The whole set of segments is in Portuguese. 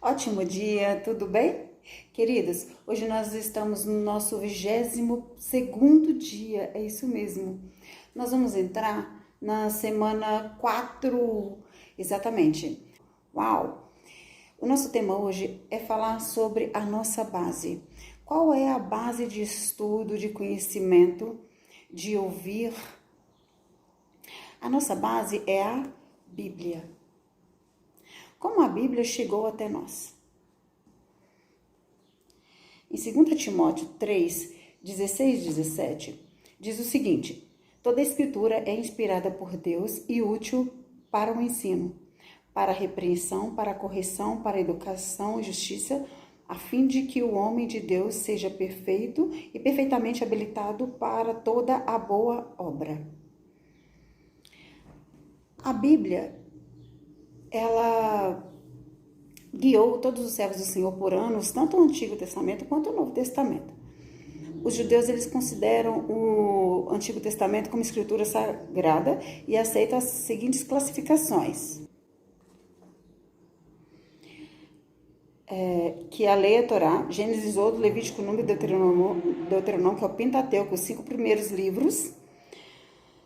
Ótimo dia, tudo bem? Queridos, hoje nós estamos no nosso 22º dia, é isso mesmo. Nós vamos entrar na semana 4, exatamente. Uau! O nosso tema hoje é falar sobre a nossa base. Qual é a base de estudo, de conhecimento, de ouvir? A nossa base é a Bíblia. Como a Bíblia chegou até nós? Em 2 Timóteo 3, 16 e 17, diz o seguinte: toda a escritura é inspirada por Deus e útil para o ensino, para a repreensão, para a correção, para a educação e justiça, a fim de que o homem de Deus seja perfeito e perfeitamente habilitado para toda a boa obra. A Bíblia, ela guiou todos os servos do Senhor por anos, tanto o Antigo Testamento quanto o Novo Testamento. Os judeus, eles consideram o Antigo Testamento como escritura sagrada e aceitam as seguintes classificações. Que a lei é a Torá, Gênesis, Êxodo, Levítico, Número e Deuteronômio, que é o Pentateuco, os 5 primeiros livros.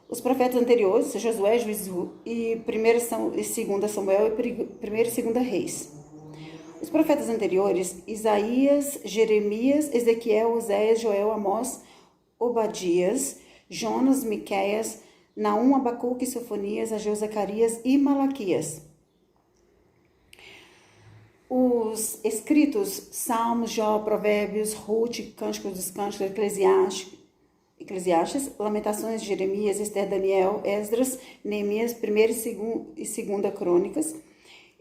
Os profetas anteriores, Josué, Juízes e 1 e 2 Samuel e 1 e 2 Reis. Os profetas anteriores, Isaías, Jeremias, Ezequiel, Oséias, Joel, Amós, Obadias, Jonas, Miqueias, Naum, Abacuque, Sofonias, Ageu, Zacarias e Malaquias. Os escritos, Salmos, Jó, Provérbios, Ruth, Cânticos dos Cânticos, Eclesiastes, Lamentações de Jeremias, Esther, Daniel, Esdras, Neemias, 1 e 2 Crônicas.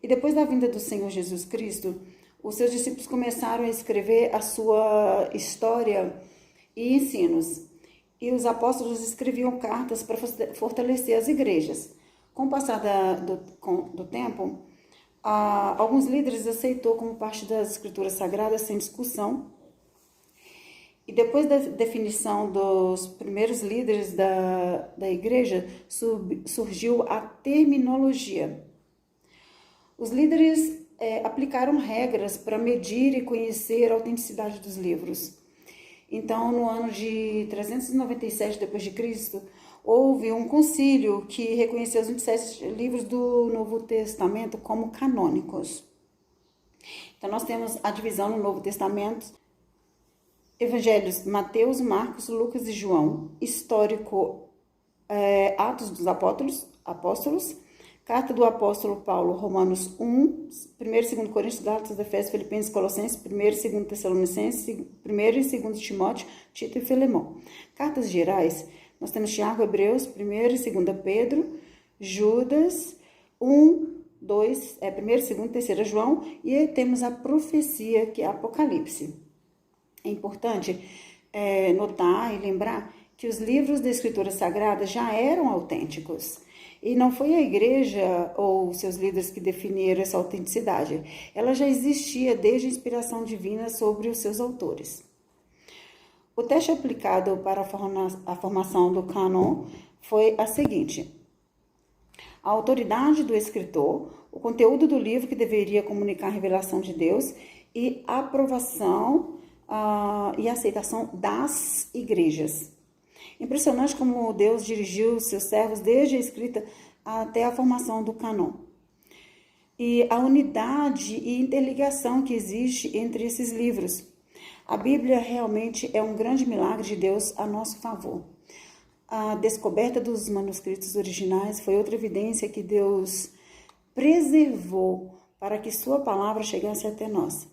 E depois da vinda do Senhor Jesus Cristo, os seus discípulos começaram a escrever a sua história e ensinos. E os apóstolos escreviam cartas para fortalecer as igrejas. Com o passar do tempo, alguns líderes aceitou como parte das escrituras sagradas sem discussão. E depois da definição dos primeiros líderes da igreja, surgiu a terminologia. Os líderes aplicaram regras para medir e conhecer a autenticidade dos livros. Então, no ano de 397 d.C., houve um concílio que reconheceu os 27 livros do Novo Testamento como canônicos. Então, nós temos a divisão no Novo Testamento: Evangelhos Mateus, Marcos, Lucas e João, histórico, Atos dos Apóstolos, Carta do Apóstolo Paulo, Romanos 1, 1 e 2 Coríntios, Gálatas, Efésios, Filipenses, Colossenses, 1 e 2 Tessalonicenses, 1 e 2 Timóteo, Tito e Filemão. Cartas gerais, nós temos Tiago, Hebreus, 1 e 2 Pedro, Judas, 1, 2, 1 e 2 3 João, e temos a profecia, que é Apocalipse. É importante notar e lembrar que os livros da Escritura Sagrada já eram autênticos. E não foi a igreja ou seus líderes que definiram essa autenticidade. Ela já existia desde a inspiração divina sobre os seus autores. O teste aplicado para a formação do cânon foi a seguinte: a autoridade do escritor, o conteúdo do livro que deveria comunicar a revelação de Deus e a aprovação e aceitação das igrejas. Impressionante como Deus dirigiu seus servos desde a escrita até a formação do cânon. E a unidade e interligação que existe entre esses livros. A Bíblia realmente é um grande milagre de Deus a nosso favor. A descoberta dos manuscritos originais foi outra evidência que Deus preservou para que sua palavra chegasse até nós.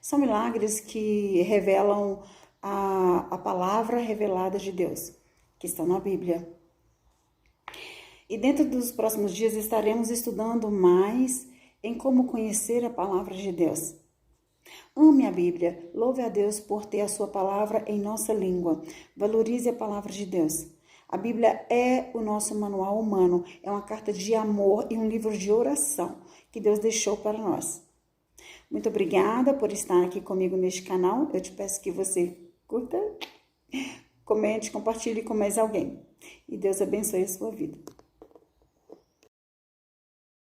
São milagres que revelam a palavra revelada de Deus, que estão na Bíblia. E dentro dos próximos dias estaremos estudando mais em como conhecer a palavra de Deus. Ame a Bíblia, louve a Deus por ter a sua palavra em nossa língua. Valorize a palavra de Deus. A Bíblia é o nosso manual humano, é uma carta de amor e um livro de oração que Deus deixou para nós. Muito obrigada por estar aqui comigo neste canal. Eu te peço que você curta, comente, compartilhe com mais alguém. E Deus abençoe a sua vida.